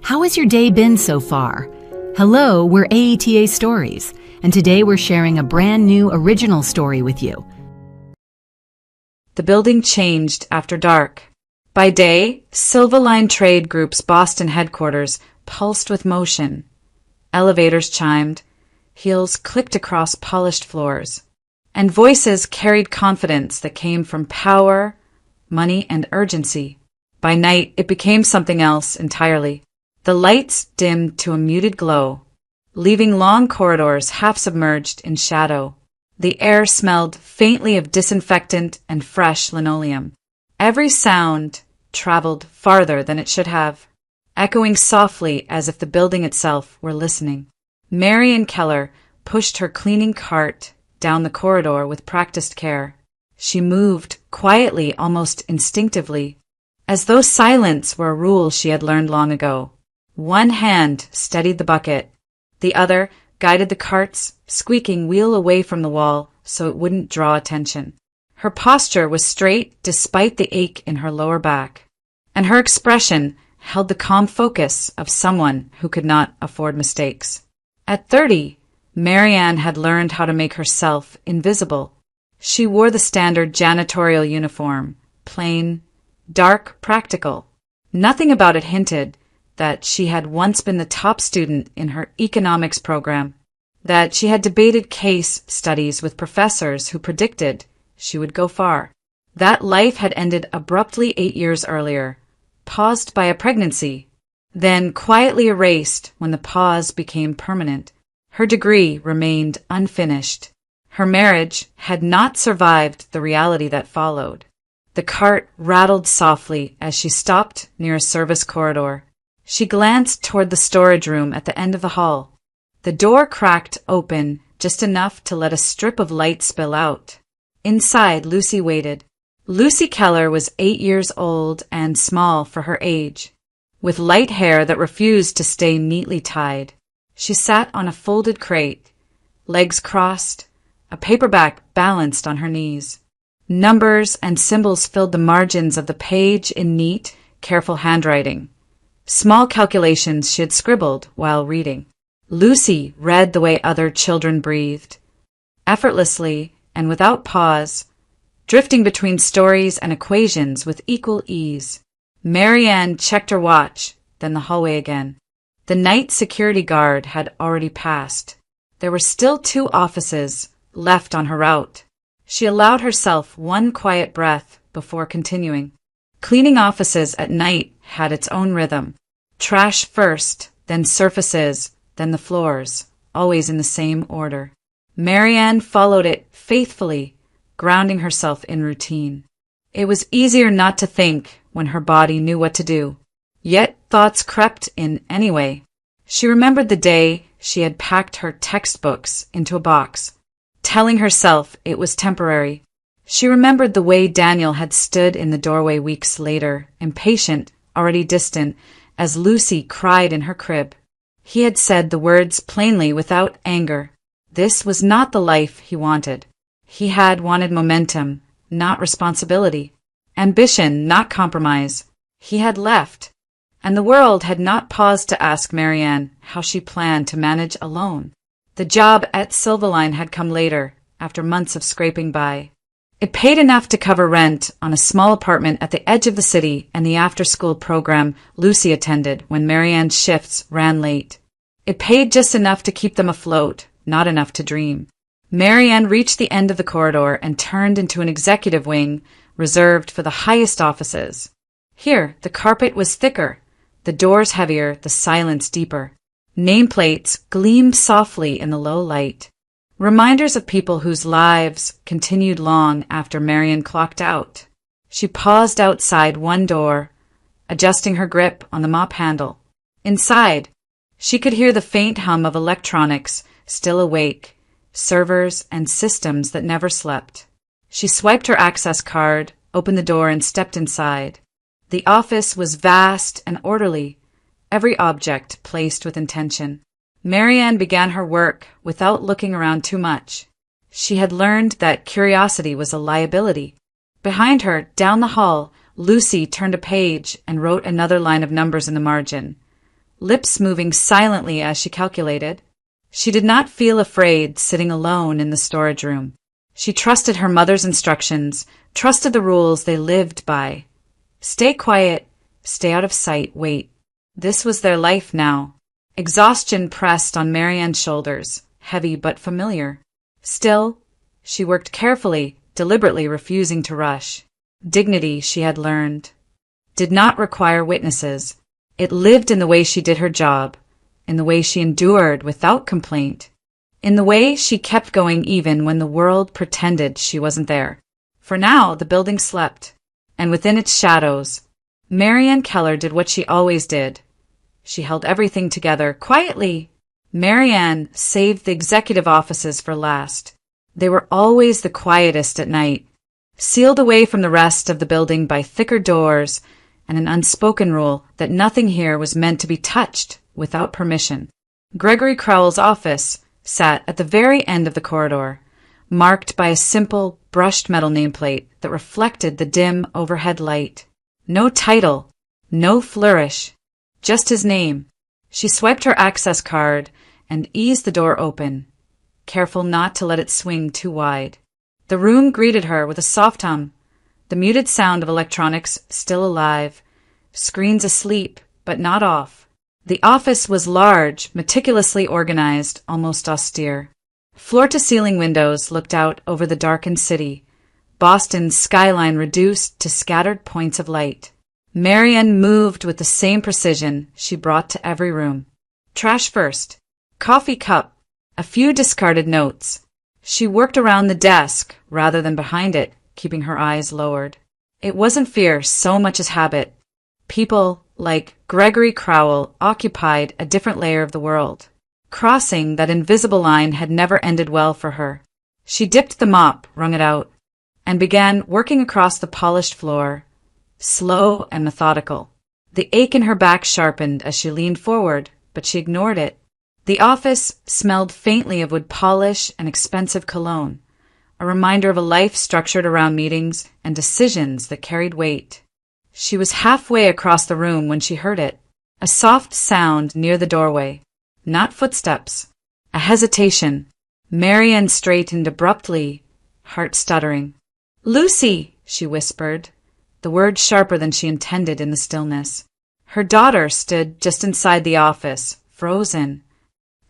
How has your day been so far? Hello, we're AETA Stories, and today we're sharing a brand new original story with you. The building changed after dark. By day, Silvaline Trade Group's Boston headquarters pulsed with motion. Elevators chimed, heels clicked across polished floors, and voices carried confidence that came from power, money, and urgency. By night, it became something else entirely. The lights dimmed to a muted glow, leaving long corridors half submerged in shadow. The air smelled faintly of disinfectant and fresh linoleum. Every sound traveled farther than it should have, echoing softly as if the building itself were listening. Marian Keller pushed her cleaning cart down the corridor with practiced care. She moved quietly, almost instinctively, as though silence were a rule she had learned long ago. One hand steadied the bucket. The other guided the cart's squeaking wheel away from the wall so it wouldn't draw attention. Her posture was straight despite the ache in her lower back, and her expression held the calm focus of someone who could not afford mistakes. At 30, Marianne had learned how to make herself invisible. She wore the standard janitorial uniform, plain, dark, practical. Nothing about it hinted that she had once been the top student in her economics program, that she had debated case studies with professors who predicted she would go far. That life had ended abruptly 8 years earlier, paused by a pregnancy, then quietly erased when the pause became permanent. Her degree remained unfinished. Her marriage had not survived the reality that followed. The cart rattled softly as she stopped near a service corridor. She glanced toward the storage room at the end of the hall. The door cracked open just enough to let a strip of light spill out. Inside, Lucy waited. Lucy Keller was 8 years old and small for her age, with light hair that refused to stay neatly tied. She sat on a folded crate, legs crossed, a paperback balanced on her knees. Numbers and symbols filled the margins of the page in neat, careful handwriting. Small calculations she had scribbled while reading. Lucy read the way other children breathed, effortlessly and without pause, drifting between stories and equations with equal ease. Marianne checked her watch, then the hallway again. The night security guard had already passed. There were still 2 offices left on her route. She allowed herself one quiet breath before continuing. Cleaning offices at night had its own rhythm. Trash first, then surfaces, then the floors, always in the same order. Marianne followed it faithfully, grounding herself in routine. It was easier not to think when her body knew what to do. Yet thoughts crept in anyway. She remembered the day she had packed her textbooks into a box, telling herself it was temporary. She remembered the way Daniel had stood in the doorway weeks later, impatient, already distant, as Lucy cried in her crib. He had said the words plainly without anger. This was not the life he wanted. He had wanted momentum, not responsibility. Ambition, not compromise. He had left, and the world had not paused to ask Marianne how she planned to manage alone. The job at Silvaline had come later, after months of scraping by. It paid enough to cover rent on a small apartment at the edge of the city and the after-school program Lucy attended when Marianne's shifts ran late. It paid just enough to keep them afloat, not enough to dream. Marianne reached the end of the corridor and turned into an executive wing reserved for the highest offices. Here, the carpet was thicker, the doors heavier, the silence deeper. Nameplates gleamed softly in the low light, reminders of people whose lives continued long after Marianne clocked out. She paused outside one door, adjusting her grip on the mop handle. Inside, she could hear the faint hum of electronics still awake, servers and systems that never slept. She swiped her access card, opened the door, and stepped inside. The office was vast and orderly, every object placed with intention. Marianne began her work without looking around too much. She had learned that curiosity was a liability. Behind her, down the hall, Lucy turned a page and wrote another line of numbers in the margin. lips moving silently as she calculated. She did not feel afraid sitting alone in the storage room. She trusted her mother's instructions, trusted the rules they lived by. Stay quiet, stay out of sight, wait. This was their life now. Exhaustion pressed on Marianne's shoulders, heavy but familiar. Still, she worked carefully, deliberately refusing to rush. Dignity, she had learned, did not require witnesses. It lived in the way she did her job, in the way she endured without complaint, in the way she kept going even when the world pretended she wasn't there. For now, the building slept, and within its shadows, Marianne Keller did what she always did. She held everything together quietly. Marianne saved the executive offices for last. They were always the quietest at night, sealed away from the rest of the building by thicker doors and an unspoken rule that nothing here was meant to be touched without permission. Gregory Crowell's office sat at the very end of the corridor, marked by a simple, brushed metal nameplate that reflected the dim overhead light. No title, no flourish, just his name. She swiped her access card and eased the door open, careful not to let it swing too wide. The room greeted her with a soft hum, the muted sound of electronics still alive, screens asleep but not off. The office was large, meticulously organized, almost austere. Floor-to-ceiling windows looked out over the darkened city, Boston's skyline reduced to scattered points of light. Marianne moved with the same precision she brought to every room. Trash first. Coffee cup. A few discarded notes. She worked around the desk rather than behind it, keeping her eyes lowered. It wasn't fear so much as habit. People like Gregory Crowell occupied a different layer of the world. Crossing that invisible line had never ended well for her. She dipped the mop, wrung it out, and began working across the polished floor, slow and methodical. The ache in her back sharpened as she leaned forward, but she ignored it. The office smelled faintly of wood polish and expensive cologne, a reminder of a life structured around meetings and decisions that carried weight. She was halfway across the room when she heard it, a soft sound near the doorway. Not footsteps, a hesitation. Marianne straightened abruptly, heart stuttering. "Lucy," she whispered, the word sharper than she intended in the stillness. Her daughter stood just inside the office, frozen,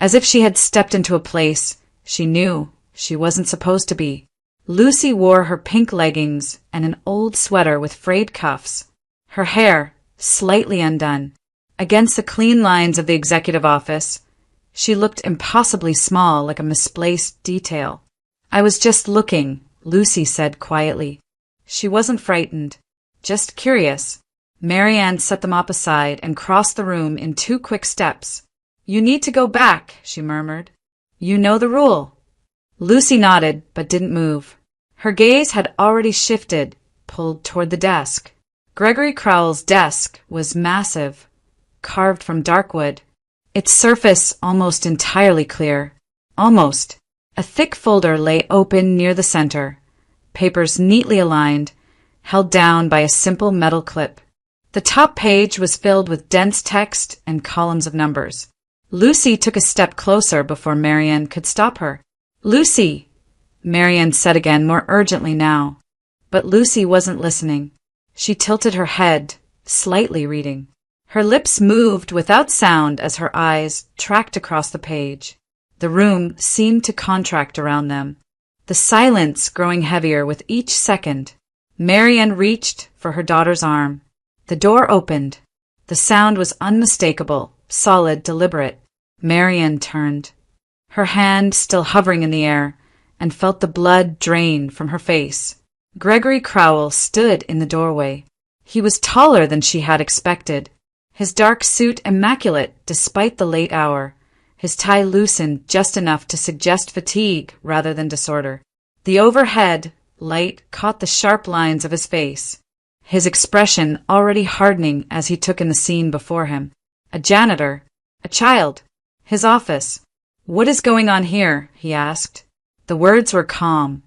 as if she had stepped into a place she knew she wasn't supposed to be. Lucy wore her pink leggings and an old sweater with frayed cuffs, her hair slightly undone. Against the clean lines of the executive office, she looked impossibly small, like a misplaced detail. "I was just looking," Lucy said quietly. She wasn't frightened, just curious. Marianne set the mop aside and crossed the room in 2 quick steps. "You need to go back," she murmured. "You know the rule." Lucy nodded, but didn't move. Her gaze had already shifted, pulled toward the desk. Gregory Crowell's desk was massive, carved from dark wood, its surface almost entirely clear. Almost. A thick folder lay open near the center, papers neatly aligned, held down by a simple metal clip. The top page was filled with dense text and columns of numbers. Lucy took a step closer before Marianne could stop her. "Lucy," Marianne said again, more urgently now. But Lucy wasn't listening. She tilted her head, slightly reading. Her lips moved without sound as her eyes tracked across the page. The room seemed to contract around them, the silence growing heavier with each second. Marianne reached for her daughter's arm. The door opened. The sound was unmistakable, solid, deliberate. Marianne turned, her hand still hovering in the air, and felt the blood drain from her face. Gregory Crowell stood in the doorway. He was taller than she had expected, his dark suit immaculate despite the late hour, his tie loosened just enough to suggest fatigue rather than disorder. The overhead light caught the sharp lines of his face, his expression already hardening as he took in the scene before him. A janitor, a child, his office. "What is going on here?" he asked. The words were calm,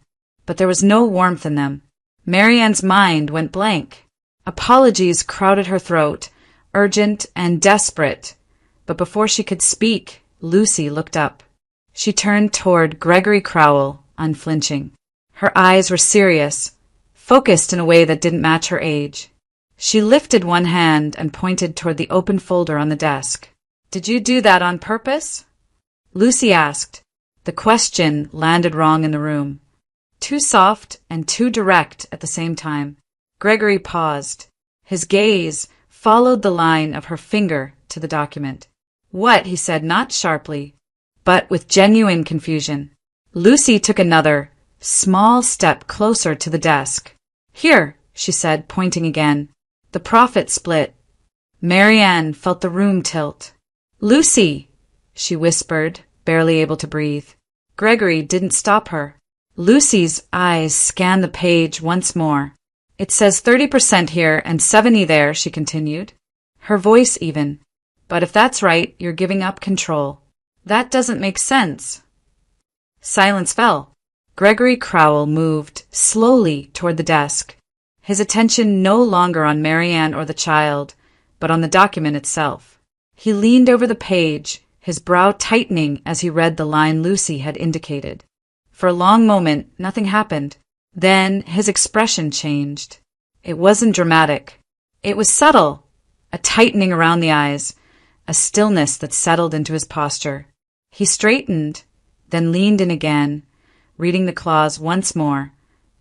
but there was no warmth in them. Marianne's mind went blank. Apologies crowded her throat, urgent and desperate, but before she could speak, Lucy looked up. She turned toward Gregory Crowell, unflinching. Her eyes were serious, focused in a way that didn't match her age. She lifted one hand and pointed toward the open folder on the desk. "Did you do that on purpose?" Lucy asked. The question landed wrong in the room. Too soft and too direct at the same time. Gregory paused. His gaze followed the line of her finger to the document. "What?" he said, not sharply, but with genuine confusion. Lucy took another, small step closer to the desk. "Here," she said, pointing again. The profit split. Marianne felt the room tilt. "Lucy!" she whispered, barely able to breathe. Gregory didn't stop her. Lucy's eyes scanned the page once more. "It says 30% here and 70 there," she continued, her voice even. "But if that's right, you're giving up control. That doesn't make sense." Silence fell. Gregory Crowell moved slowly toward the desk, his attention no longer on Marianne or the child, but on the document itself. He leaned over the page, his brow tightening as he read the line Lucy had indicated. For a long moment, nothing happened. Then his expression changed. It wasn't dramatic. It was subtle, a tightening around the eyes, a stillness that settled into his posture. He straightened, then leaned in again, reading the clause once more,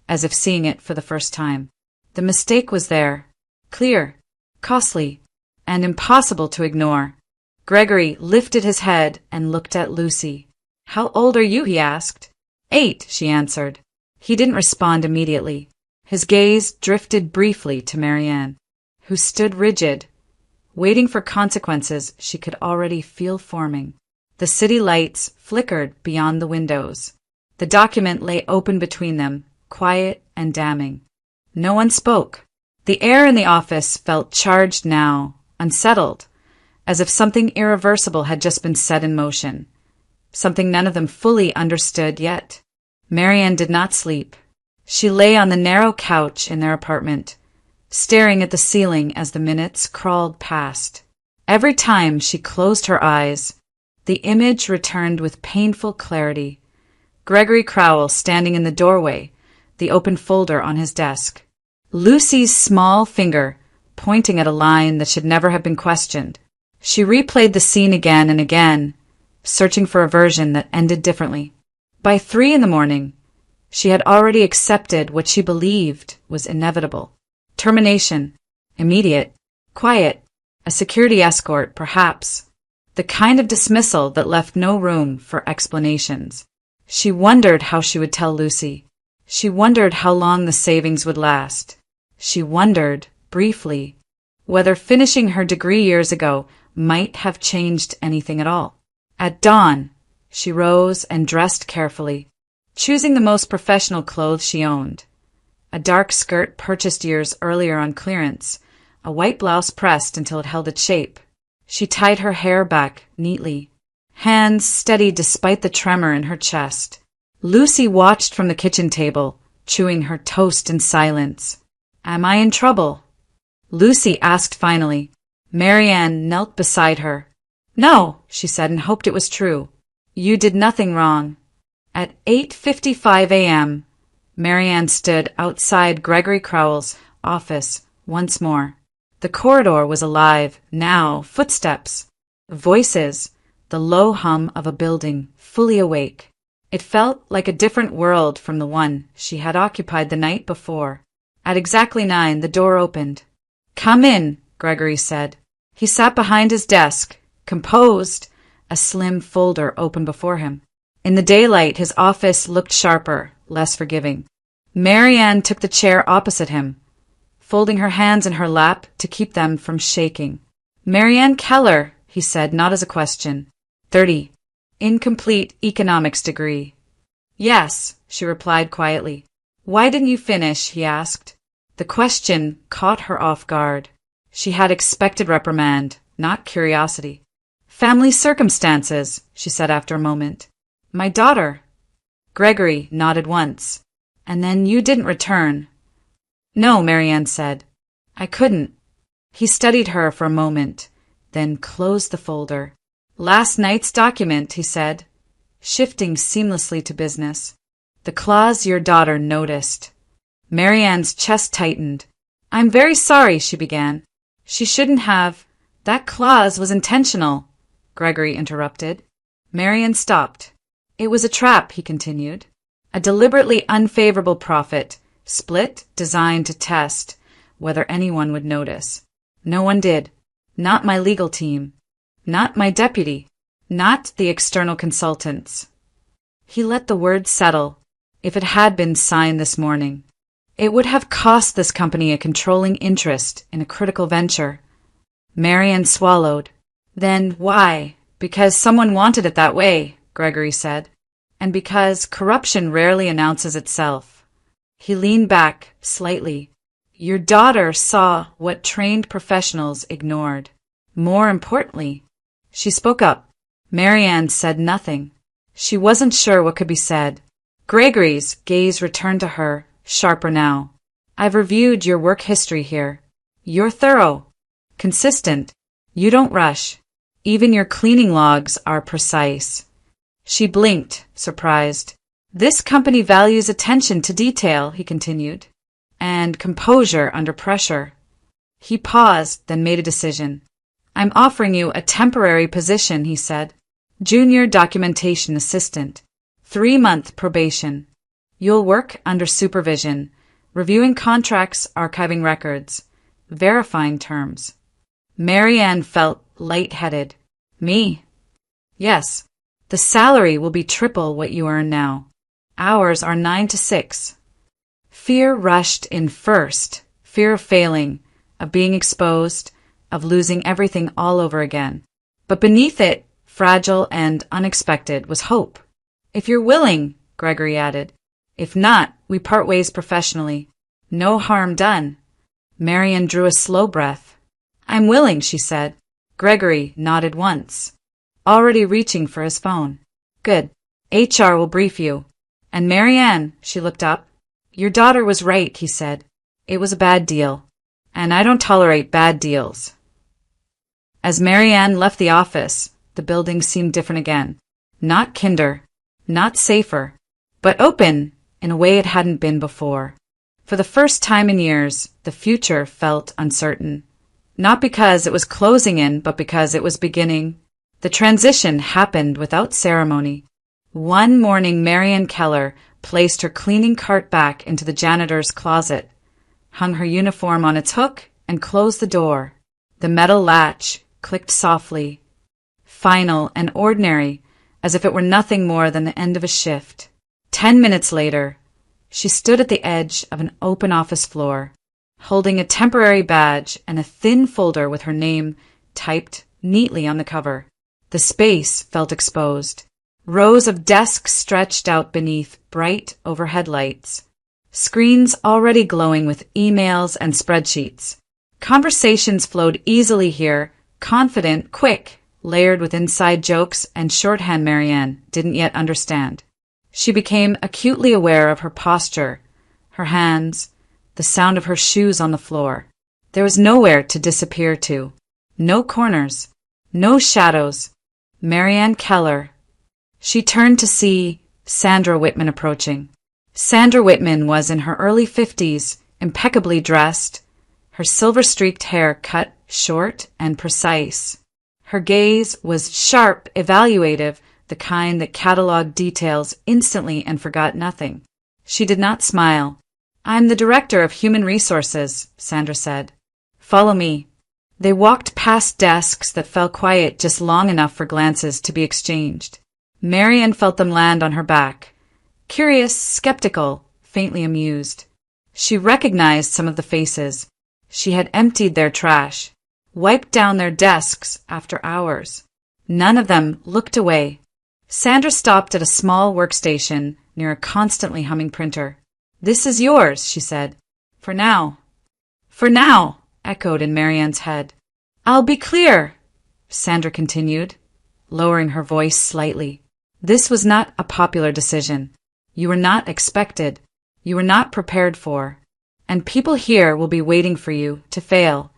as if seeing it for the first time. The mistake was there, clear, costly, and impossible to ignore. Gregory lifted his head and looked at Lucy. "How old are you?" he asked. 8, she answered. He didn't respond immediately. His gaze drifted briefly to Marianne, who stood rigid, waiting for consequences she could already feel forming. The city lights flickered beyond the windows. The document lay open between them, quiet and damning. No one spoke. The air in the office felt charged now, unsettled, as if something irreversible had just been set in motion, something none of them fully understood yet. Marianne did not sleep. She lay on the narrow couch in their apartment, staring at the ceiling as the minutes crawled past. Every time she closed her eyes, the image returned with painful clarity. Gregory Crowell standing in the doorway, the open folder on his desk. Lucy's small finger pointing at a line that should never have been questioned. She replayed the scene again and again, searching for a version that ended differently. By 3 a.m, she had already accepted what she believed was inevitable. Termination. Immediate. Quiet. A security escort, perhaps. The kind of dismissal that left no room for explanations. She wondered how she would tell Lucy. She wondered how long the savings would last. She wondered, briefly, whether finishing her degree years ago might have changed anything at all. At dawn, she rose and dressed carefully, choosing the most professional clothes she owned. A dark skirt purchased years earlier on clearance, a white blouse pressed until it held its shape. She tied her hair back neatly, hands steady despite the tremor in her chest. Lucy watched from the kitchen table, chewing her toast in silence. "Am I in trouble?" Lucy asked finally. Marianne knelt beside her. "No," she said, and hoped it was true. "You did nothing wrong." At 8:55 a.m., Marianne stood outside Gregory Crowell's office once more. The corridor was alive, now, footsteps, voices, the low hum of a building, fully awake. It felt like a different world from the one she had occupied the night before. At exactly 9, the door opened. "Come in," Gregory said. He sat behind his desk, composed, a slim folder open before him. In the daylight, his office looked sharper, less forgiving. Marianne took the chair opposite him, folding her hands in her lap to keep them from shaking. "Marianne Keller," he said, not as a question. 30. Incomplete economics degree. "Yes," she replied quietly. "Why didn't you finish?" he asked. The question caught her off guard. She had expected reprimand, not curiosity. "Family circumstances," she said after a moment. "My daughter." Gregory nodded once. "And then you didn't return." "No," Marianne said. "I couldn't." He studied her for a moment, then closed the folder. Last night's document, he said, shifting seamlessly to business. The clause your daughter noticed. Marianne's chest tightened. I'm very sorry, she began. She shouldn't have. That clause was intentional, Gregory interrupted. Marianne stopped. It was a trap, he continued. A deliberately unfavorable profit split designed to test whether anyone would notice. No one did. Not my legal team. Not my deputy. Not the external consultants. He let the words settle. If it had been signed this morning, it would have cost this company a controlling interest in a critical venture. Marianne swallowed. Then why? Because someone wanted it that way, Gregory said. And because corruption rarely announces itself. He leaned back slightly. Your daughter saw what trained professionals ignored. More importantly, she spoke up. Marianne said nothing. She wasn't sure what could be said. Gregory's gaze returned to her, sharper now. I've reviewed your work history here. You're thorough. Consistent. You don't rush. Even your cleaning logs are precise. She blinked, surprised. This company values attention to detail, he continued, and composure under pressure. He paused, then made a decision. I'm offering you a temporary position, he said. Junior documentation assistant. 3-month probation. You'll work under supervision, reviewing contracts, archiving records, verifying terms. Marianne felt lightheaded. Me? Yes. The salary will be triple what you earn now. Hours are 9 to 6. Fear rushed in first. Fear of failing, of being exposed, of losing everything all over again. But beneath it, fragile and unexpected, was hope. If you're willing, Gregory added. If not, we part ways professionally. No harm done. Marianne drew a slow breath. I'm willing, she said. Gregory nodded once, already reaching for his phone. Good. HR will brief you. And Marianne, she looked up. Your daughter was right, he said. It was a bad deal. And I don't tolerate bad deals. As Marianne left the office, the building seemed different again. Not kinder, not safer, but open in a way it hadn't been before. For the first time in years, the future felt uncertain. Not because it was closing in, but because it was beginning. The transition happened without ceremony. One morning, Marianne Keller placed her cleaning cart back into the janitor's closet, hung her uniform on its hook, and closed the door. The metal latch clicked softly, final and ordinary, as if it were nothing more than the end of a shift. 10 minutes later, she stood at the edge of an open office floor, holding a temporary badge and a thin folder with her name typed neatly on the cover. The space felt exposed. Rows of desks stretched out beneath bright overhead lights. Screens already glowing with emails and spreadsheets. Conversations flowed easily here, confident, quick, layered with inside jokes and shorthand Marianne didn't yet understand. She became acutely aware of her posture, her hands, the sound of her shoes on the floor. There was nowhere to disappear to. No corners. No shadows. Marianne Keller. She turned to see Sandra Whitman approaching. Sandra Whitman was in her early 50s, impeccably dressed, her silver-streaked hair cut short and precise. Her gaze was sharp, evaluative, the kind that cataloged details instantly and forgot nothing. She did not smile. I'm the Director of Human Resources, Sandra said. Follow me. They walked past desks that fell quiet just long enough for glances to be exchanged. Marianne felt them land on her back. Curious, skeptical, faintly amused. She recognized some of the faces. She had emptied their trash, wiped down their desks after hours. None of them looked away. Sandra stopped at a small workstation near a constantly humming printer. This is yours, she said. For now. For now, echoed in Marianne's head. I'll be clear, Sandra continued, lowering her voice slightly. This was not a popular decision. You were not expected. You were not prepared for. And people here will be waiting for you to fail.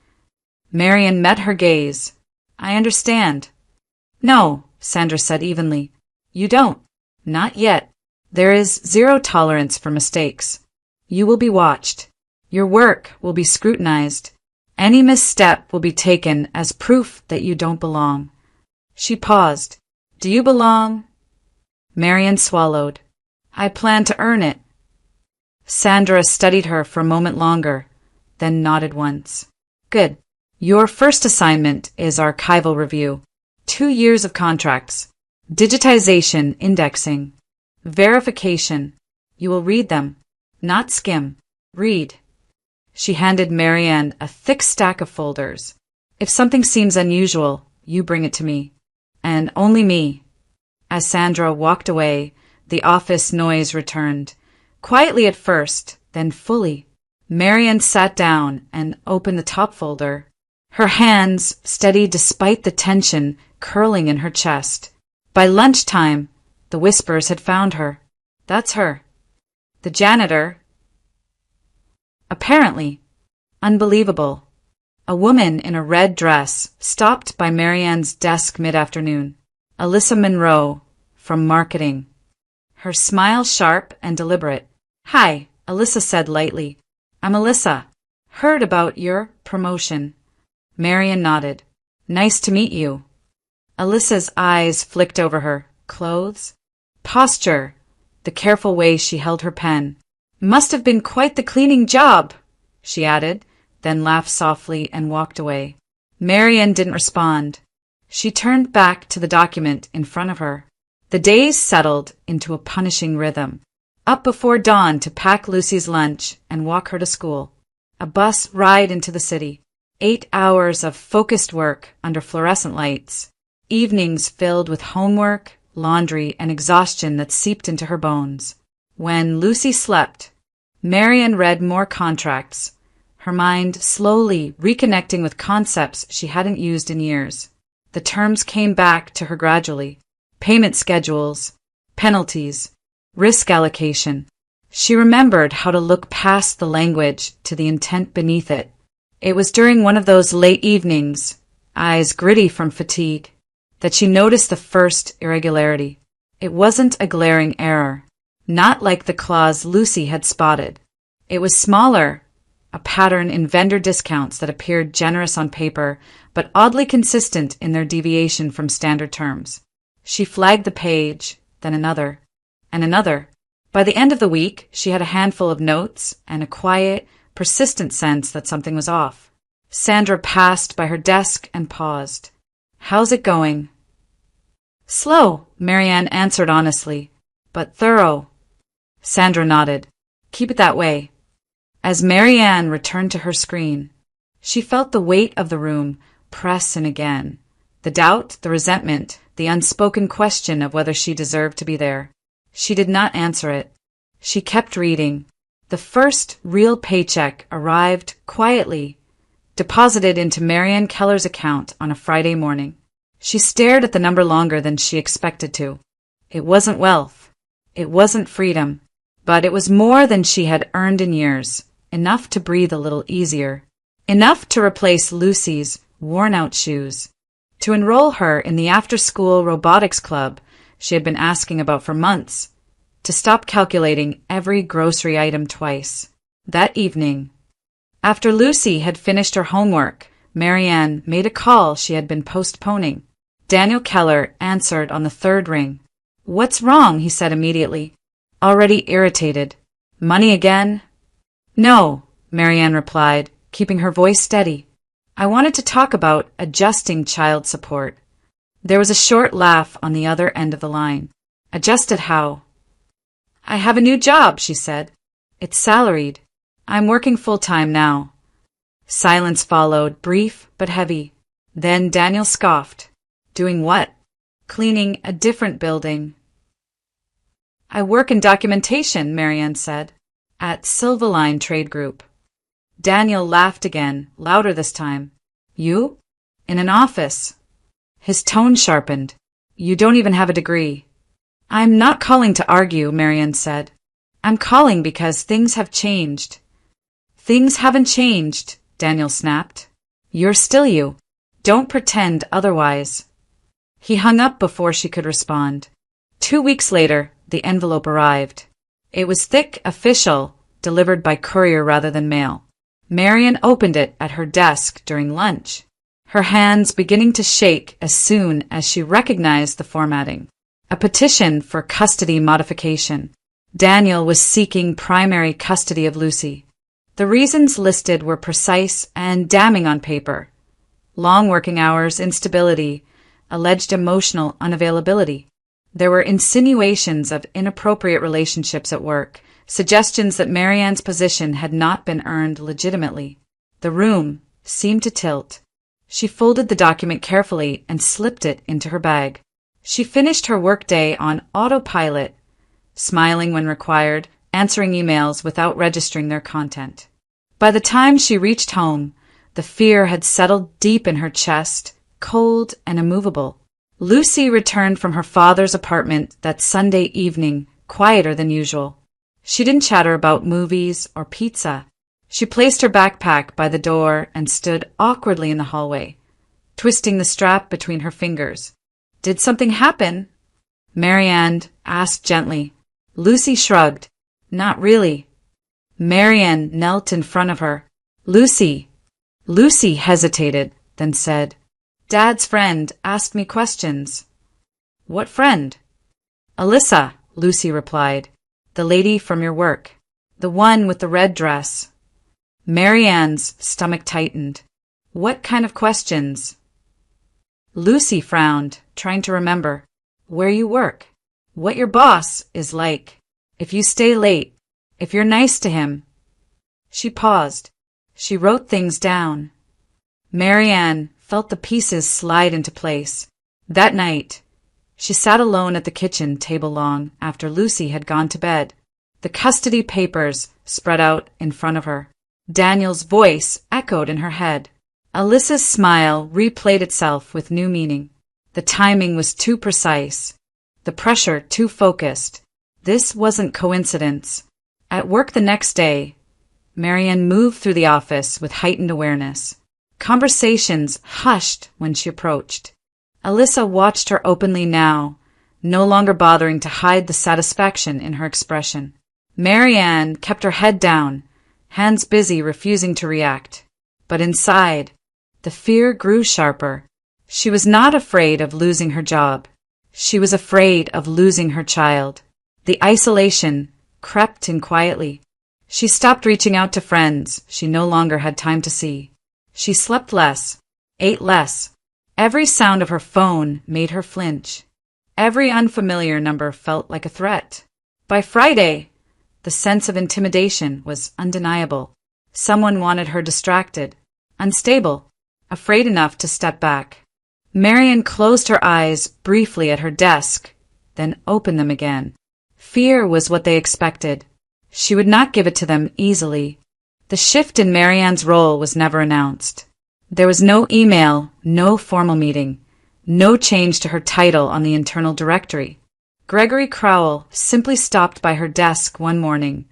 Marianne met her gaze. I understand. No, Sandra said evenly. You don't. Not yet. There is zero tolerance for mistakes. You will be watched. Your work will be scrutinized. Any misstep will be taken as proof that you don't belong. She paused. Do you belong? Marian swallowed. I plan to earn it. Sandra studied her for a moment longer, then nodded once. Good. Your first assignment is archival review. 2 years of contracts. Digitization, indexing. Verification. You will read them. Not skim. Read. She handed Marianne a thick stack of folders. If something seems unusual, you bring it to me. And only me. As Sandra walked away, the office noise returned. Quietly at first, then fully. Marianne sat down and opened the top folder. Her hands steady despite the tension curling in her chest. By lunchtime, the whispers had found her. That's her. The janitor. Apparently. Unbelievable. A woman in a red dress stopped by Marianne's desk mid-afternoon. Alyssa Monroe, from marketing. Her smile sharp and deliberate. Hi, Alyssa said lightly. I'm Alyssa. Heard about your promotion. Marianne nodded. Nice to meet you. Alyssa's eyes flicked over her. Clothes? Posture. The careful way she held her pen. Must have been quite the cleaning job, she added, then laughed softly and walked away. Marianne didn't respond. She turned back to the document in front of her. The days settled into a punishing rhythm. Up before dawn to pack Lucy's lunch and walk her to school. A bus ride into the city. 8 hours of focused work under fluorescent lights. Evenings filled with homework, laundry, and exhaustion that seeped into her bones. When Lucy slept, Marianne read more contracts, her mind slowly reconnecting with concepts she hadn't used in years. The terms came back to her gradually. Payment schedules, penalties, risk allocation. She remembered how to look past the language to the intent beneath it. It was during one of those late evenings, eyes gritty from fatigue, that she noticed the first irregularity. It wasn't a glaring error, not like the clause Lucy had spotted. It was smaller, a pattern in vendor discounts that appeared generous on paper, but oddly consistent in their deviation from standard terms. She flagged the page, then another, and another. By the end of the week, she had a handful of notes and a quiet, persistent sense that something was off. Sandra passed by her desk and paused. How's it going? Slow, Marianne answered honestly, but thorough. Sandra nodded. Keep it that way. As Marianne returned to her screen, she felt the weight of the room press in again. The doubt, the resentment, the unspoken question of whether she deserved to be there. She did not answer it. She kept reading. The first real paycheck arrived quietly, deposited into Marianne Keller's account on a Friday morning. She stared at the number longer than she expected to. It wasn't wealth. It wasn't freedom. But it was more than she had earned in years, enough to breathe a little easier, enough to replace Lucy's worn-out shoes, to enroll her in the after-school robotics club she had been asking about for months, to stop calculating every grocery item twice. That evening, after Lucy had finished her homework, Marianne made a call she had been postponing. Daniel Keller answered on the third ring. What's wrong? He said immediately, already irritated. Money again? No, Marianne replied, keeping her voice steady. I wanted to talk about adjusting child support. There was a short laugh on the other end of the line. Adjusted how? I have a new job, she said. It's salaried. I'm working full-time now. Silence followed, brief but heavy. Then Daniel scoffed. Doing what? Cleaning a different building. I work in documentation, Marianne said, at Silvaline Trade Group. Daniel laughed again, louder this time. You? In an office. His tone sharpened. You don't even have a degree. I'm not calling to argue, Marianne said. I'm calling because things have changed. Things haven't changed, Daniel snapped. You're still you. Don't pretend otherwise. He hung up before she could respond. 2 weeks later, the envelope arrived. It was thick, official, delivered by courier rather than mail. Marian opened it at her desk during lunch, her hands beginning to shake as soon as she recognized the formatting. A petition for custody modification. Daniel was seeking primary custody of Lucy. The reasons listed were precise and damning on paper. Long working hours, instability, alleged emotional unavailability. There were insinuations of inappropriate relationships at work, suggestions that Marianne's position had not been earned legitimately. The room seemed to tilt. She folded the document carefully and slipped it into her bag. She finished her workday on autopilot, smiling when required, answering emails without registering their content. By the time she reached home, the fear had settled deep in her chest, cold and immovable. Lucy returned from her father's apartment that Sunday evening, quieter than usual. She didn't chatter about movies or pizza. She placed her backpack by the door and stood awkwardly in the hallway, twisting the strap between her fingers. "Did something happen?" Marianne asked gently. Lucy shrugged. "Not really." Marianne knelt in front of her. "Lucy." Lucy hesitated, then said, "Dad's friend asked me questions." "What friend?" "Alyssa," Lucy replied. "The lady from your work. The one with the red dress." Marianne's stomach tightened. "What kind of questions?" Lucy frowned, trying to remember. "Where you work. What your boss is like. If you stay late. If you're nice to him." She paused. She wrote things down. Marianne felt the pieces slide into place. That night, she sat alone at the kitchen table long after Lucy had gone to bed. The custody papers spread out in front of her. Daniel's voice echoed in her head. Alyssa's smile replayed itself with new meaning. The timing was too precise. The pressure too focused. This wasn't coincidence. At work the next day, Marianne moved through the office with heightened awareness. Conversations hushed when she approached. Alyssa watched her openly now, no longer bothering to hide the satisfaction in her expression. Marianne kept her head down, hands busy refusing to react. But inside, the fear grew sharper. She was not afraid of losing her job. She was afraid of losing her child. The isolation crept in quietly. She stopped reaching out to friends she no longer had time to see. She slept less, ate less. Every sound of her phone made her flinch. Every unfamiliar number felt like a threat. By Friday, the sense of intimidation was undeniable. Someone wanted her distracted, unstable, afraid enough to step back. Marianne closed her eyes briefly at her desk, then opened them again. Fear was what they expected. She would not give it to them easily. The shift in Marianne's role was never announced. There was no email, no formal meeting, no change to her title on the internal directory. Gregory Crowell simply stopped by her desk one morning,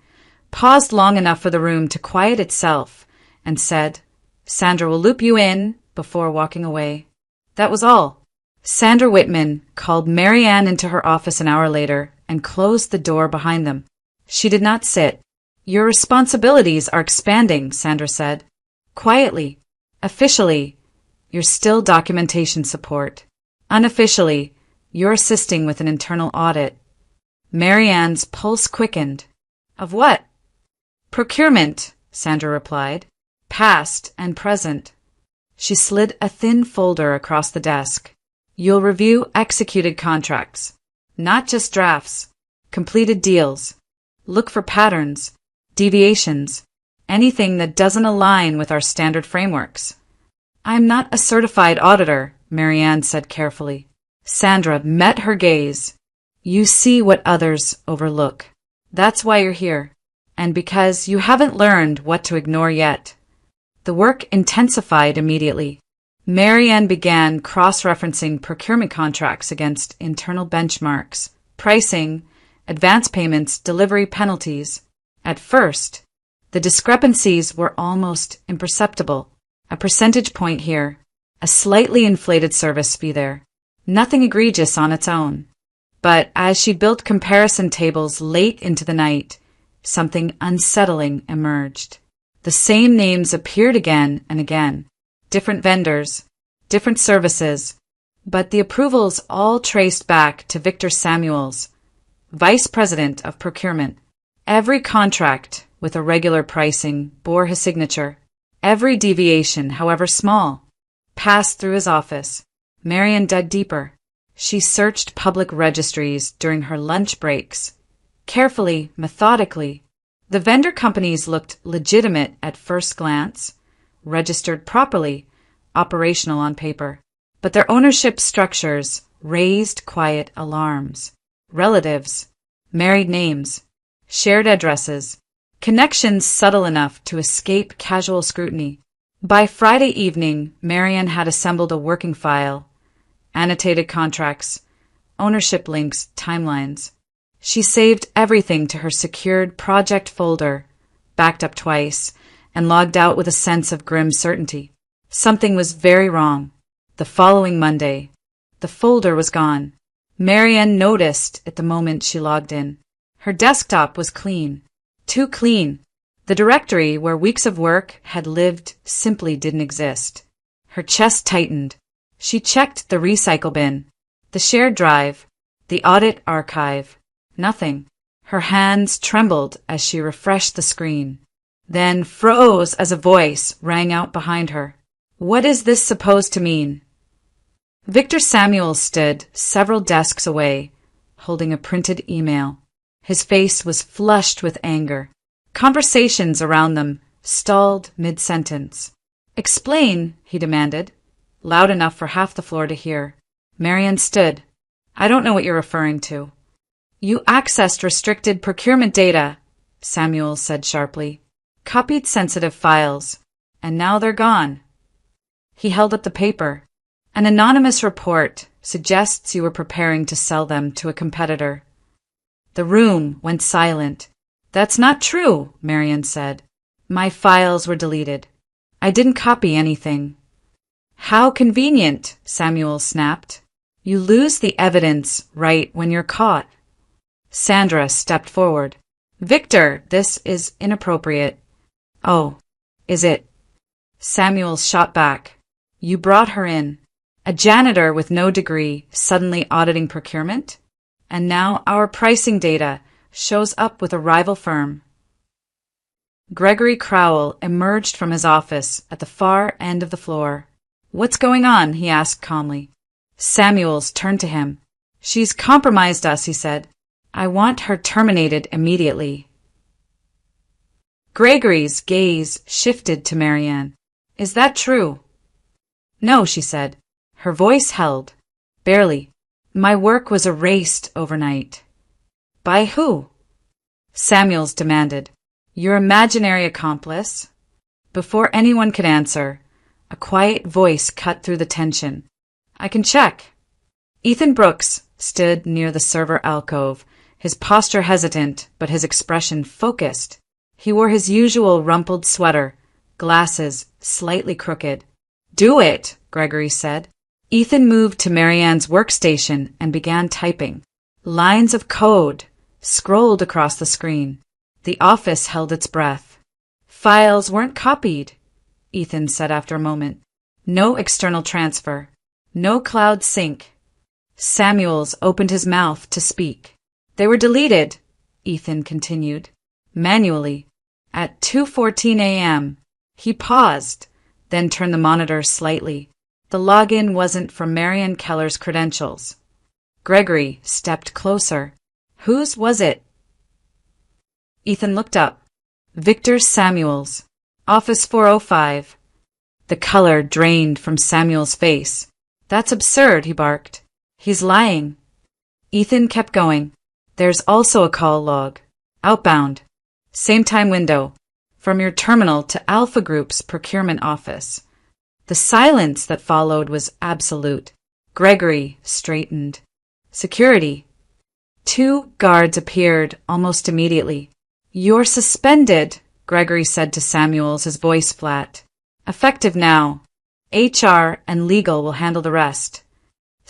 paused long enough for the room to quiet itself, and said, "Sandra will loop you in," before walking away. That was all. Sandra Whitman called Marianne into her office an hour later and closed the door behind them. She did not sit. "Your responsibilities are expanding," Sandra said. Quietly. Officially, you're still documentation support. Unofficially, you're assisting with an internal audit. Marianne's pulse quickened. "Of what?" "Procurement," Sandra replied. "Past and present." She slid a thin folder across the desk. "You'll review executed contracts. Not just drafts. Completed deals. Look for patterns, deviations, anything that doesn't align with our standard frameworks." "I'm not a certified auditor," Marianne said carefully. Sandra met her gaze. "You see what others overlook. That's why you're here. And because you haven't learned what to ignore yet." The work intensified immediately. Marianne began cross-referencing procurement contracts against internal benchmarks, pricing, advance payments, delivery penalties. At first, the discrepancies were almost imperceptible. A percentage point here, a slightly inflated service fee there. Nothing egregious on its own. But as she built comparison tables late into the night, something unsettling emerged. The same names appeared again and again. Different vendors, different services, but the approvals all traced back to Victor Samuels, Vice President of Procurement. Every contract with a regular pricing bore his signature. Every deviation, however small, passed through his office. Marian dug deeper. She searched public registries during her lunch breaks. Carefully, methodically. The vendor companies looked legitimate at first glance, registered properly, operational on paper. But their ownership structures raised quiet alarms. Relatives, married names, shared addresses, connections subtle enough to escape casual scrutiny. By Friday evening, Marian had assembled a working file, annotated contracts, ownership links, timelines. She saved everything to her secured project folder, backed up twice, and logged out with a sense of grim certainty. Something was very wrong. The following Monday, the folder was gone. Marian noticed it the moment she logged in. Her desktop was clean. Too clean. The directory where weeks of work had lived simply didn't exist. Her chest tightened. She checked the recycle bin, the shared drive, the audit archive. Nothing. Her hands trembled as she refreshed the screen, then froze as a voice rang out behind her. What is this supposed to mean? Victor Samuels stood several desks away, holding a printed email. His face was flushed with anger. Conversations around them stalled mid-sentence. Explain, he demanded, loud enough for half the floor to hear. Marian stood. I don't know what you're referring to. You accessed restricted procurement data, Samuels said sharply. Copied sensitive files, and now they're gone. He held up the paper. An anonymous report suggests you were preparing to sell them to a competitor. The room went silent. That's not true, Marian said. My files were deleted. I didn't copy anything. How convenient, Samuels snapped. You lose the evidence right when you're caught. Sandra stepped forward. Victor, this is inappropriate. Oh, is it? Samuels shot back. You brought her in. A janitor with no degree suddenly auditing procurement? And now our pricing data shows up with a rival firm. Gregory Crowell emerged from his office at the far end of the floor. What's going on? He asked calmly. Samuels turned to him. She's compromised us, he said. I want her terminated immediately. Gregory's gaze shifted to Marianne. Is that true? No, she said. Her voice held. Barely. My work was erased overnight. By who? Samuels demanded. Your imaginary accomplice? Before anyone could answer, a quiet voice cut through the tension. I can check. Ethan Brooks stood near the server alcove, his posture hesitant but his expression focused. He wore his usual rumpled sweater, glasses slightly crooked. Do it, Gregory said. Ethan moved to Marianne's workstation and began typing. Lines of code scrolled across the screen. The office held its breath. Files weren't copied, Ethan said after a moment. No external transfer. No cloud sync. Samuels opened his mouth to speak. They were deleted, Ethan continued. Manually. At 2:14 a.m. He paused, then turned the monitor slightly. The login wasn't from Marian Keller's credentials. Gregory stepped closer. Whose was it? Ethan looked up. Victor Samuels. Office 405. The color drained from Samuel's face. That's absurd, he barked. He's lying. Ethan kept going. There's also a call log. Outbound. Same time window. From your terminal to Alpha Group's procurement office. The silence that followed was absolute. Gregory straightened. Security. 2 guards appeared almost immediately. You're suspended, Gregory said to Samuels, his voice flat. Effective now. HR and legal will handle the rest.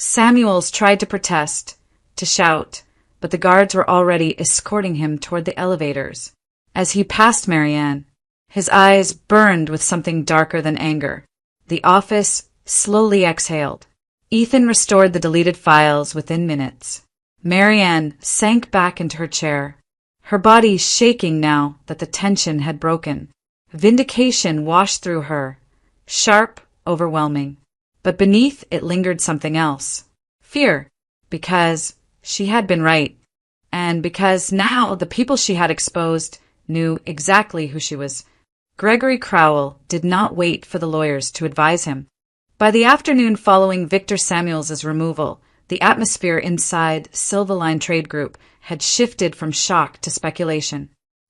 Samuels tried to protest, to shout, but the guards were already escorting him toward the elevators. As he passed Marianne, his eyes burned with something darker than anger. The office slowly exhaled. Ethan restored the deleted files within minutes. Marianne sank back into her chair, her body shaking now that the tension had broken. Vindication washed through her, sharp, overwhelming. But beneath it lingered something else. Fear, because she had been right, and because now the people she had exposed knew exactly who she was. Gregory Crowell did not wait for the lawyers to advise him. By the afternoon following Victor Samuels's removal, the atmosphere inside Silvaline Trade Group had shifted from shock to speculation.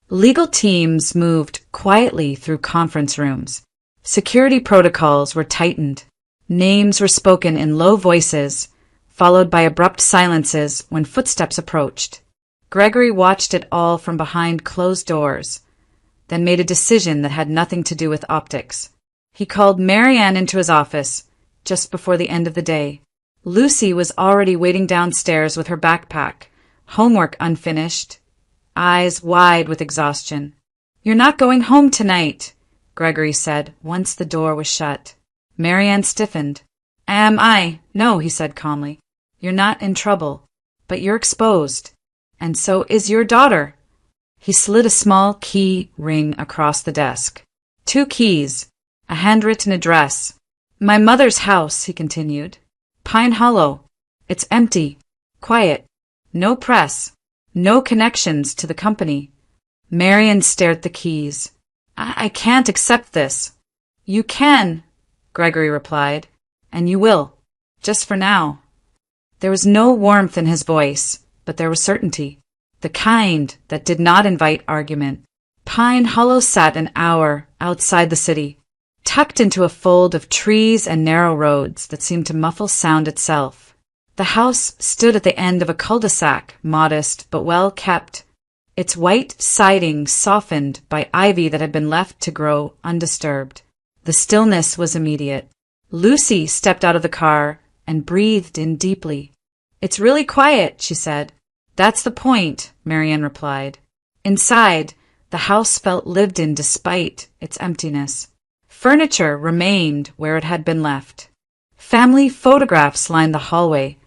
Legal teams moved quietly through conference rooms. Security protocols were tightened. Names were spoken in low voices, followed by abrupt silences when footsteps approached. Gregory watched it all from behind closed doors, then made a decision that had nothing to do with optics. He called Marianne into his office just before the end of the day. Lucy was already waiting downstairs with her backpack, homework unfinished, eyes wide with exhaustion. "You're not going home tonight," Gregory said once the door was shut. Marianne stiffened. "Am I?" "No," he said calmly. "You're not in trouble, but you're exposed. And so is your daughter." He slid a small key ring across the desk. 2 keys, a handwritten address. "My mother's house," he continued. "Pine Hollow. It's empty, quiet, no press, no connections to the company." Marianne stared at the keys. I can't accept this." "You can," Gregory replied, "and you will, just for now." There was no warmth in his voice, but there was certainty, the kind that did not invite argument. Pine Hollow sat an hour outside the city, tucked into a fold of trees and narrow roads that seemed to muffle sound itself. The house stood at the end of a cul-de-sac, modest but well kept, its white siding softened by ivy that had been left to grow undisturbed. The stillness was immediate. Lucy stepped out of the car and breathed in deeply. "It's really quiet," she said. "That's the point," Marianne replied. Inside, the house felt lived in despite its emptiness. Furniture remained where it had been left. Family photographs lined the hallway,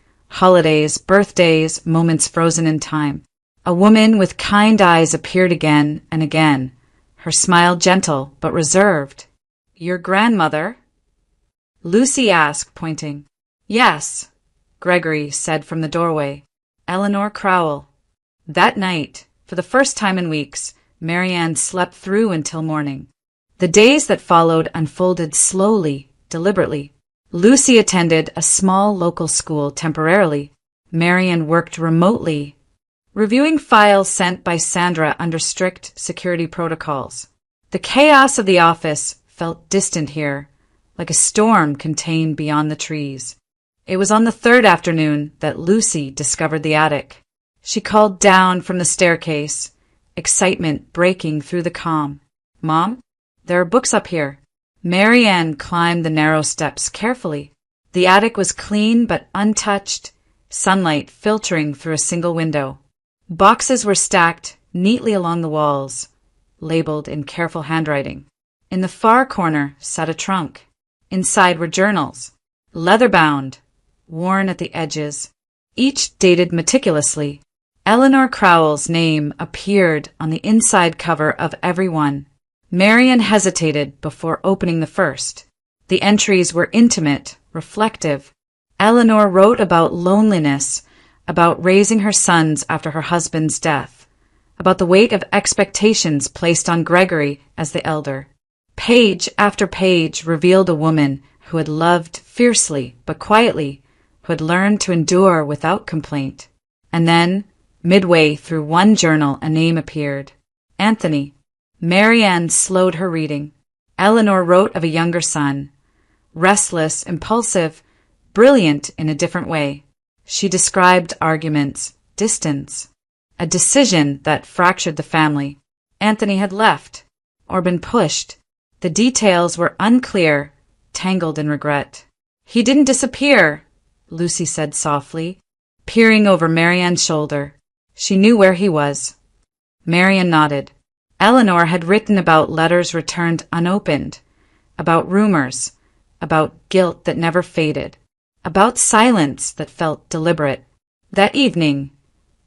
holidays, birthdays, moments frozen in time. A woman with kind eyes appeared again and again, her smile gentle but reserved. "Your grandmother?" Lucy asked, pointing. "Yes," Gregory said from the doorway. "Eleanor Crowell." That night, for the first time in weeks, Marianne slept through until morning. The days that followed unfolded slowly, deliberately. Lucy attended a small local school temporarily. Marianne worked remotely, reviewing files sent by Sandra under strict security protocols. The chaos of the office felt distant here, like a storm contained beyond the trees. It was on the 3rd afternoon that Lucy discovered the attic. She called down from the staircase, excitement breaking through the calm. "Mom, there are books up here." Marianne climbed the narrow steps carefully. The attic was clean but untouched, sunlight filtering through a single window. Boxes were stacked neatly along the walls, labeled in careful handwriting. In the far corner sat a trunk. Inside were journals, leather-bound, worn at the edges, each dated meticulously. Eleanor Crowell's name appeared on the inside cover of every one. Marianne hesitated before opening the first. The entries were intimate, reflective. Eleanor wrote about loneliness, about raising her sons after her husband's death, about the weight of expectations placed on Gregory as the elder. Page after page revealed a woman who had loved fiercely but quietly, who had learned to endure without complaint. And then, midway through one journal, a name appeared. Anthony. Marianne slowed her reading. Eleanor wrote of a younger son, restless, impulsive, brilliant in a different way. She described arguments, distance, a decision that fractured the family. Anthony had left, or been pushed. The details were unclear, tangled in regret. "He didn't disappear," Lucy said softly, peering over Marianne's shoulder. She knew where he was. Marianne nodded. Eleanor had written about letters returned unopened, about rumors, about guilt that never faded, about silence that felt deliberate. That evening,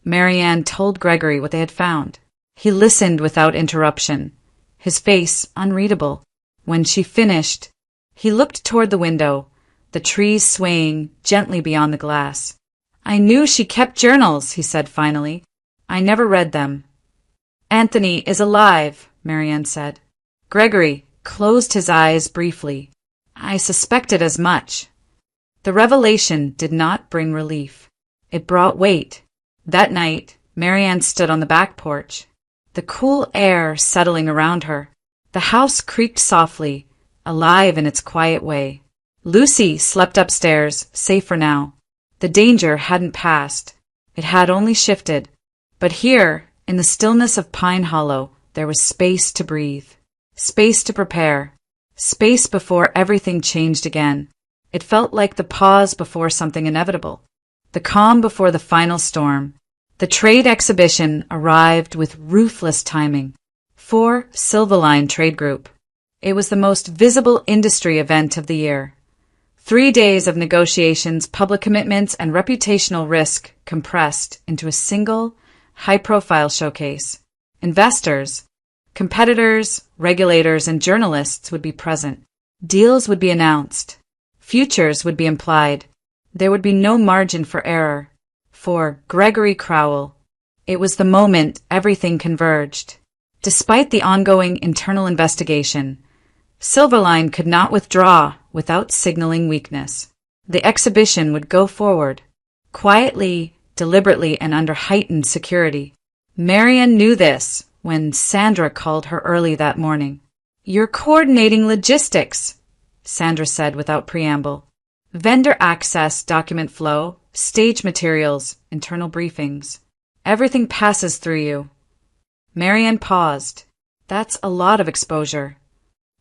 Marianne told Gregory what they had found. He listened without interruption, his face unreadable. When she finished, he looked toward the window, the trees swaying gently beyond the glass. "I knew she kept journals," he said finally. "I never read them." "Anthony is alive," Marianne said. Gregory closed his eyes briefly. "I suspected as much." The revelation did not bring relief. It brought weight. That night, Marianne stood on the back porch, the cool air settling around her. The house creaked softly, alive in its quiet way. Lucy slept upstairs, safe for now. The danger hadn't passed. It had only shifted. But here, in the stillness of Pine Hollow, there was space to breathe, space to prepare, space before everything changed again. It felt like the pause before something inevitable, the calm before the final storm. The trade exhibition arrived with ruthless timing. For Silverline Trade Group. It was the most visible industry event of the year. 3 days of negotiations, public commitments, and reputational risk compressed into a single, high-profile showcase. Investors, competitors, regulators, and journalists would be present. Deals would be announced. Futures would be implied. There would be no margin for error. For Gregory Crowell, it was the moment everything converged. Despite the ongoing internal investigation, Silverline could not withdraw without signaling weakness. The exhibition would go forward, quietly, deliberately, and under heightened security. Marianne knew this when Sandra called her early that morning. "You're coordinating logistics," Sandra said without preamble. "Vendor access, document flow, stage materials, internal briefings. Everything passes through you." Marianne paused. "That's a lot of exposure."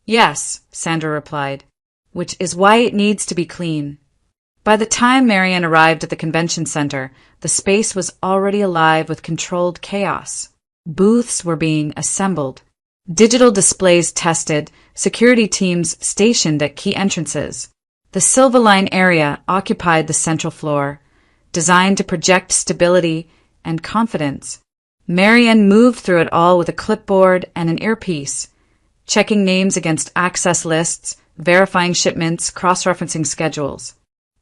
"Yes," Sandra replied, "which is why it needs to be clean." By the time Marianne arrived at the convention center, the space was already alive with controlled chaos. Booths were being assembled, digital displays tested, security teams stationed at key entrances. The Silverline area occupied the central floor, designed to project stability and confidence. Marianne moved through it all with a clipboard and an earpiece, checking names against access lists, verifying shipments, cross-referencing schedules.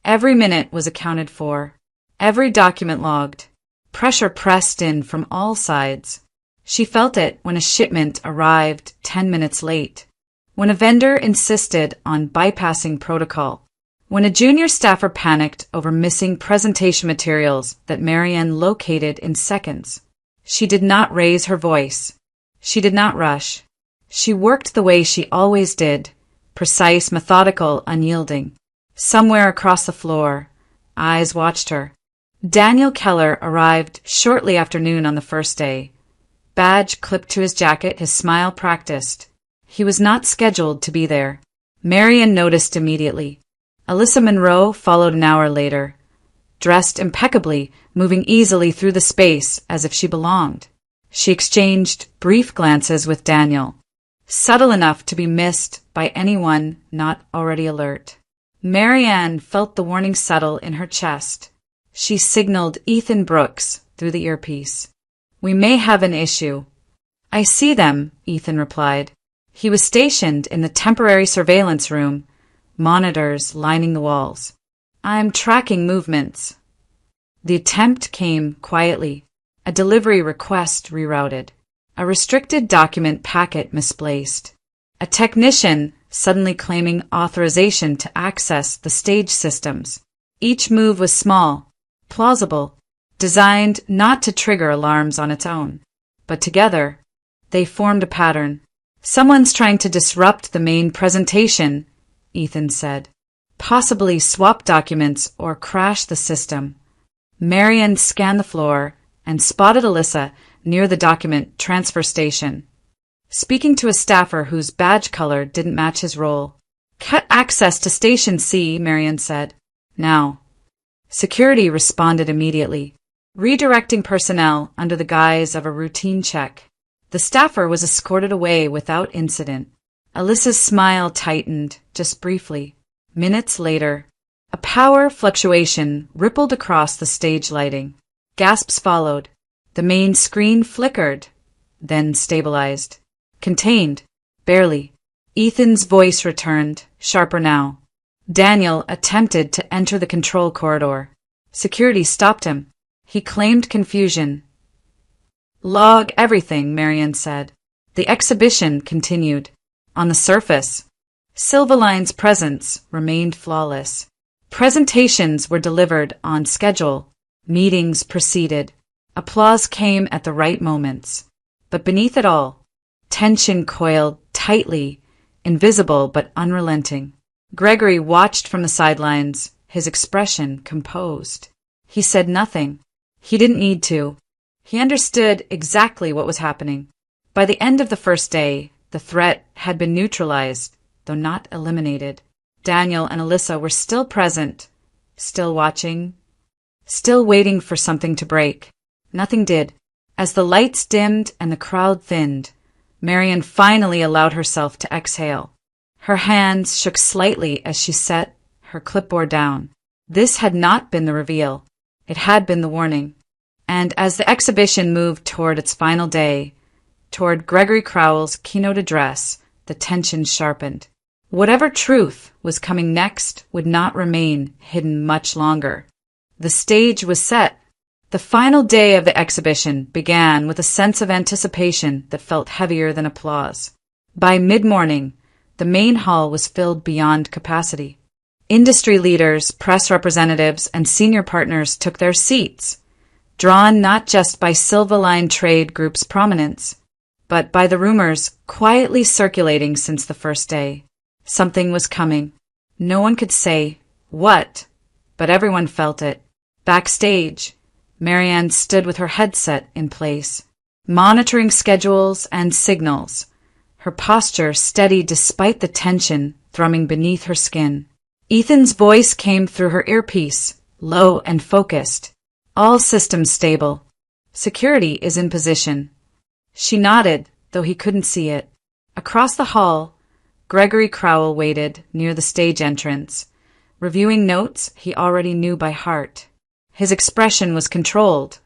Every minute was accounted for, every document logged. Pressure pressed in from all sides. She felt it when a shipment arrived 10 minutes late, when a vendor insisted on bypassing protocol, when a junior staffer panicked over missing presentation materials that Marianne located in seconds. She did not raise her voice. She did not rush. She worked the way she always did, precise, methodical, unyielding. Somewhere across the floor, eyes watched her. Daniel Keller arrived shortly after noon on the first day. Badge clipped to his jacket, his smile practiced. He was not scheduled to be there. Marianne noticed immediately. Alyssa Monroe followed an hour later, dressed impeccably, moving easily through the space as if she belonged. She exchanged brief glances with Daniel, subtle enough to be missed by anyone not already alert. Marianne felt the warning settle in her chest. She signaled Ethan Brooks through the earpiece. "We may have an issue." "I see them," Ethan replied. He was stationed in the temporary surveillance room, monitors lining the walls. "I'm tracking movements." The attempt came quietly. A delivery request rerouted. A restricted document packet misplaced. A technician suddenly claiming authorization to access the stage systems. Each move was small, plausible, designed not to trigger alarms on its own. But together, they formed a pattern. "Someone's trying to disrupt the main presentation," Ethan said. "Possibly swap documents or crash the system." Marianne scanned the floor and spotted Alyssa near the document transfer station, speaking to a staffer whose badge color didn't match his role. "Cut access to Station C," Marianne said. "Now." Security responded immediately, redirecting personnel under the guise of a routine check. The staffer was escorted away without incident. Alyssa's smile tightened, just briefly. Minutes later, a power fluctuation rippled across the stage lighting. Gasps followed. The main screen flickered, then stabilized. Contained, barely. Ethan's voice returned, sharper now. Daniel attempted to enter the control corridor. Security stopped him. He claimed confusion. "Log everything," Marianne said. The exhibition continued. On the surface, Silvaline's presence remained flawless. Presentations were delivered on schedule. Meetings proceeded. Applause came at the right moments. But beneath it all, tension coiled tightly, invisible but unrelenting. Gregory watched from the sidelines, his expression composed. He said nothing. He didn't need to. He understood exactly what was happening. By the end of the first day, the threat had been neutralized, though not eliminated. Daniel and Alyssa were still present, still watching, still waiting for something to break. Nothing did. As the lights dimmed and the crowd thinned, Marianne finally allowed herself to exhale. Her hands shook slightly as she set her clipboard down. This had not been the reveal. It had been the warning. And as the exhibition moved toward its final day, toward Gregory Crowell's keynote address, the tension sharpened. Whatever truth was coming next would not remain hidden much longer. The stage was set. The final day of the exhibition began with a sense of anticipation that felt heavier than applause. By mid-morning, the main hall was filled beyond capacity. Industry leaders, press representatives, and senior partners took their seats, drawn not just by Silvaline Trade Group's prominence, but by the rumors quietly circulating since the first day. Something was coming. No one could say what, but everyone felt it. Backstage, Marianne stood with her headset in place, monitoring schedules and signals, her posture steady despite the tension thrumming beneath her skin. Ethan's voice came through her earpiece, low and focused. "All systems stable. Security is in position." She nodded, though he couldn't see it. Across the hall, Gregory Crowell waited near the stage entrance, reviewing notes he already knew by heart. His expression was controlled,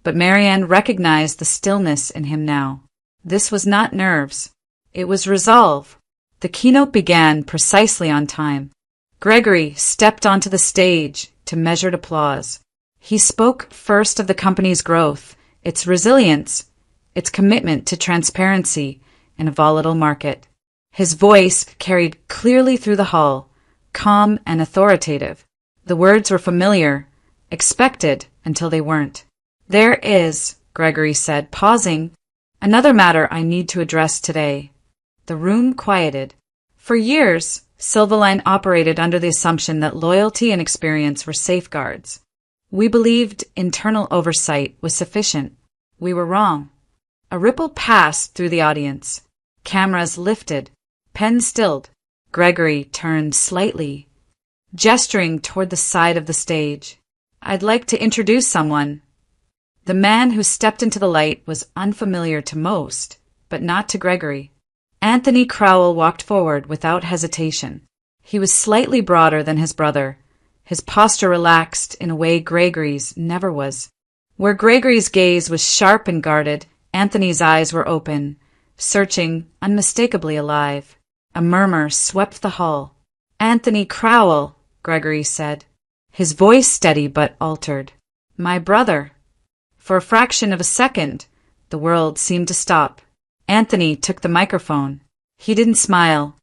but Marianne recognized the stillness in him now. This was not nerves. It was resolve. The keynote began precisely on time. Gregory stepped onto the stage to measured applause. He spoke first of the company's growth, its resilience, its commitment to transparency in a volatile market. His voice carried clearly through the hall, calm and authoritative. The words were familiar, expected until they weren't. "There is," Gregory said, pausing, "another matter I need to address today." The room quieted. For years, Silvaline operated under the assumption that loyalty and experience were safeguards. We believed internal oversight was sufficient. We were wrong. A ripple passed through the audience. Cameras lifted. Pens stilled. Gregory turned slightly, gesturing toward the side of the stage. "I'd like to introduce someone." The man who stepped into the light was unfamiliar to most, but not to Gregory. Anthony Crowell walked forward without hesitation. He was slightly broader than his brother, his posture relaxed in a way Gregory's never was. Where Gregory's gaze was sharp and guarded, Anthony's eyes were open, searching, unmistakably alive. A murmur swept the hall. "Anthony Crowell," Gregory said, his voice steady but altered. "My brother." For a fraction of a second, the world seemed to stop. Anthony took the microphone. He didn't smile.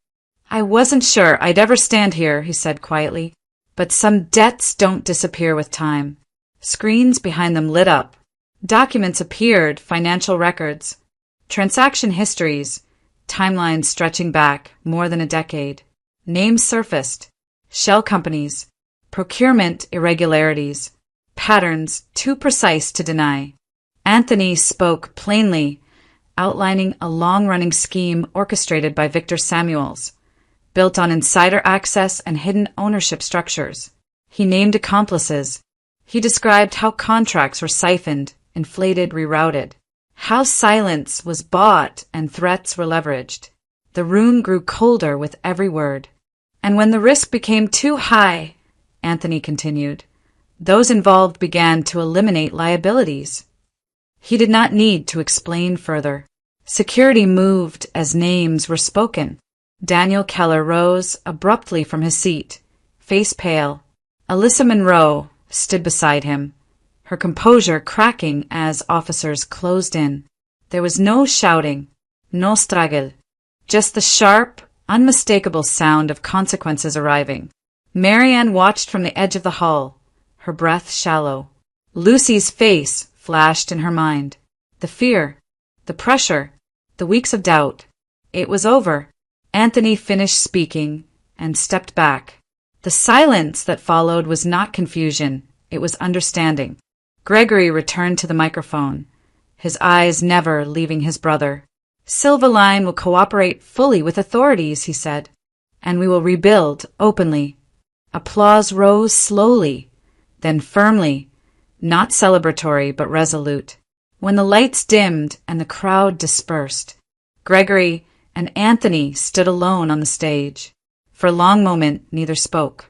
"I wasn't sure I'd ever stand here," he said quietly. "But some debts don't disappear with time." Screens behind them lit up. Documents appeared, financial records, transaction histories, timelines stretching back more than a decade. Names surfaced. Shell companies, procurement irregularities, patterns too precise to deny. Anthony spoke plainly, outlining a long-running scheme orchestrated by Victor Samuels, built on insider access and hidden ownership structures. He named accomplices, He described how contracts were siphoned, inflated, rerouted, how silence was bought and threats were leveraged. The room grew colder with every word. And when the risk became too high, Anthony continued, those involved began to eliminate liabilities. He did not need to explain further. Security moved as names were spoken. Daniel Keller rose abruptly from his seat, face pale. Alyssa Monroe stood beside him, her composure cracking as officers closed in. There was no shouting, no struggle, just the sharp, unmistakable sound of consequences arriving. Marianne watched from the edge of the hall, her breath shallow. Lucy's face flashed in her mind. The fear, the pressure, the weeks of doubt. It was over. Anthony finished speaking and stepped back. The silence that followed was not confusion, it was understanding. Gregory returned to the microphone, his eyes never leaving his brother. Silverline will cooperate fully with authorities, he said, and we will rebuild openly. Applause rose slowly, then firmly, not celebratory but resolute. When the lights dimmed and the crowd dispersed, Gregory and Anthony stood alone on the stage. For a long moment, neither spoke.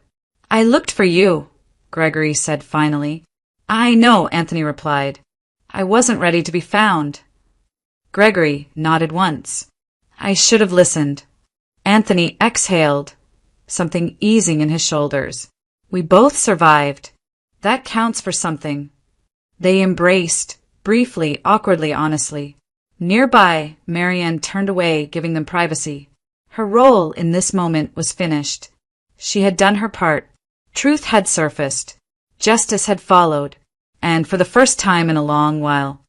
I looked for you, Gregory said finally. I know, Anthony replied. I wasn't ready to be found. Gregory nodded once. I should have listened. Anthony exhaled, something easing in his shoulders. We both survived. That counts for something. They embraced, briefly, awkwardly, honestly. Nearby, Marianne turned away, giving them privacy. Her role in this moment was finished. She had done her part. Truth had surfaced. Justice had followed. And for the first time in a long while,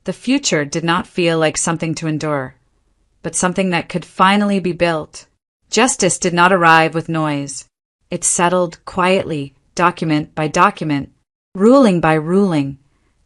the future did not feel like something to endure, but something that could finally be built. Justice did not arrive with noise. It settled quietly, document by document, ruling by ruling,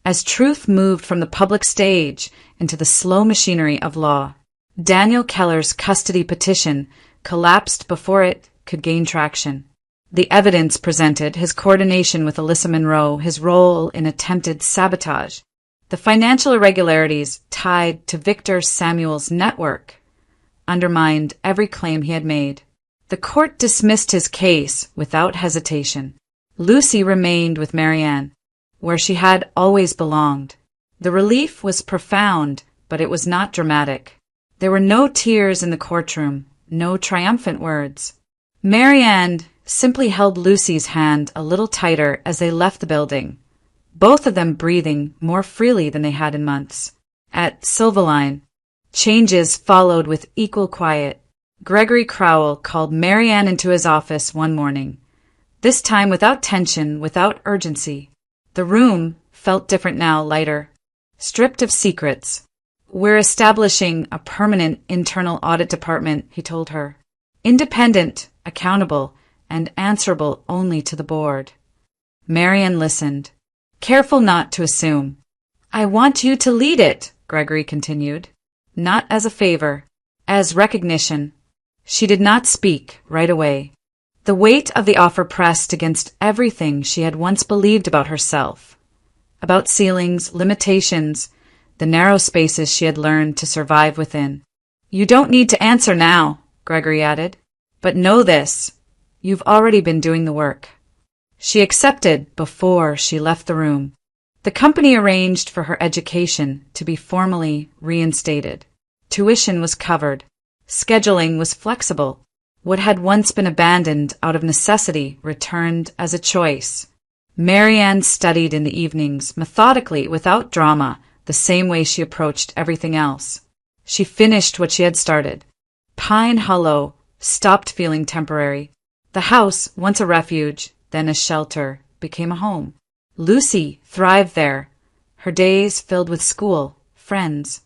as truth moved from the public stage into the slow machinery of law. Daniel Keller's custody petition collapsed before it could gain traction. The evidence presented, his coordination with Alyssa Monroe, his role in attempted sabotage, the financial irregularities tied to Victor Samuel's network, undermined every claim he had made. The court dismissed his case without hesitation. Lucy remained with Marianne, where she had always belonged. The relief was profound, but it was not dramatic. There were no tears in the courtroom, no triumphant words. Marianne simply held Lucy's hand a little tighter as they left the building, both of them breathing more freely than they had in months. At Silverline, changes followed with equal quiet. Gregory Crowell called Marianne into his office one morning, this time without tension, without urgency. The room felt different now, lighter, stripped of secrets. We're establishing a permanent internal audit department, he told her. Independent, accountable, and answerable only to the board. Marianne listened, careful not to assume. I want you to lead it, Gregory continued. Not as a favor, as recognition. She did not speak right away. The weight of the offer pressed against everything she had once believed about herself, about ceilings, limitations, the narrow spaces she had learned to survive within. You don't need to answer now, Gregory added, but know this, you've already been doing the work. She accepted before she left the room. The company arranged for her education to be formally reinstated. Tuition was covered. Scheduling was flexible. What had once been abandoned out of necessity returned as a choice. Marianne studied in the evenings, methodically, without drama, the same way she approached everything else. She finished what she had started. Pine Hollow stopped feeling temporary. The house, once a refuge, then a shelter, became a home. Lucy thrived there, her days filled with school, friends,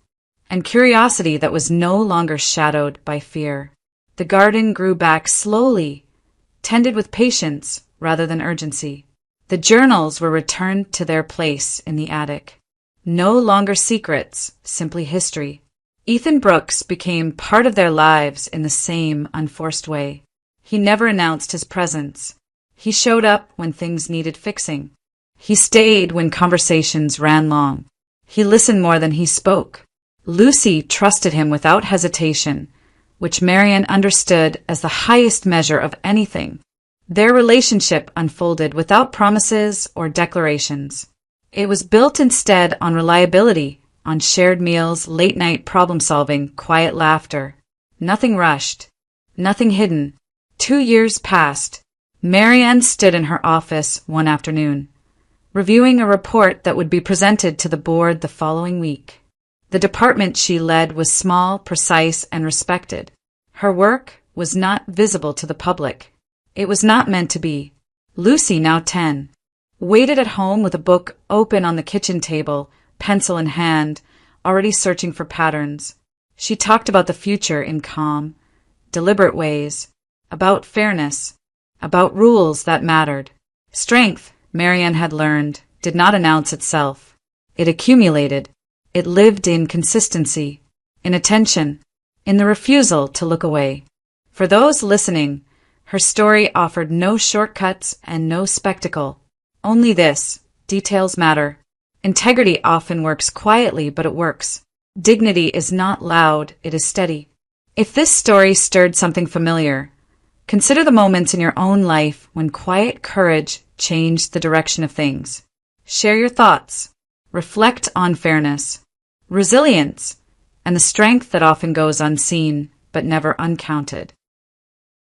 and curiosity that was no longer shadowed by fear. The garden grew back slowly, tended with patience rather than urgency. The journals were returned to their place in the attic. No longer secrets, simply history. Ethan Brooks became part of their lives in the same unforced way. He never announced his presence. He showed up when things needed fixing. He stayed when conversations ran long. He listened more than he spoke. Lucy trusted him without hesitation, which Marianne understood as the highest measure of anything. Their relationship unfolded without promises or declarations. It was built instead on reliability, on shared meals, late-night problem-solving, quiet laughter. Nothing rushed. Nothing hidden. 2 years passed. Marianne stood in her office one afternoon, reviewing a report that would be presented to the board the following week. The department she led was small, precise, and respected. Her work was not visible to the public. It was not meant to be. Lucy, now 10, waited at home with a book open on the kitchen table, pencil in hand, already searching for patterns. She talked about the future in calm, deliberate ways, about fairness, about rules that mattered. Strength, Marianne had learned, did not announce itself. It accumulated. It lived in consistency, in attention, in the refusal to look away. For those listening, her story offered no shortcuts and no spectacle. Only this: details matter. Integrity often works quietly, but it works. Dignity is not loud, it is steady. If this story stirred something familiar, consider the moments in your own life when quiet courage changed the direction of things. Share your thoughts. Reflect on fairness, resilience, and the strength that often goes unseen but never uncounted.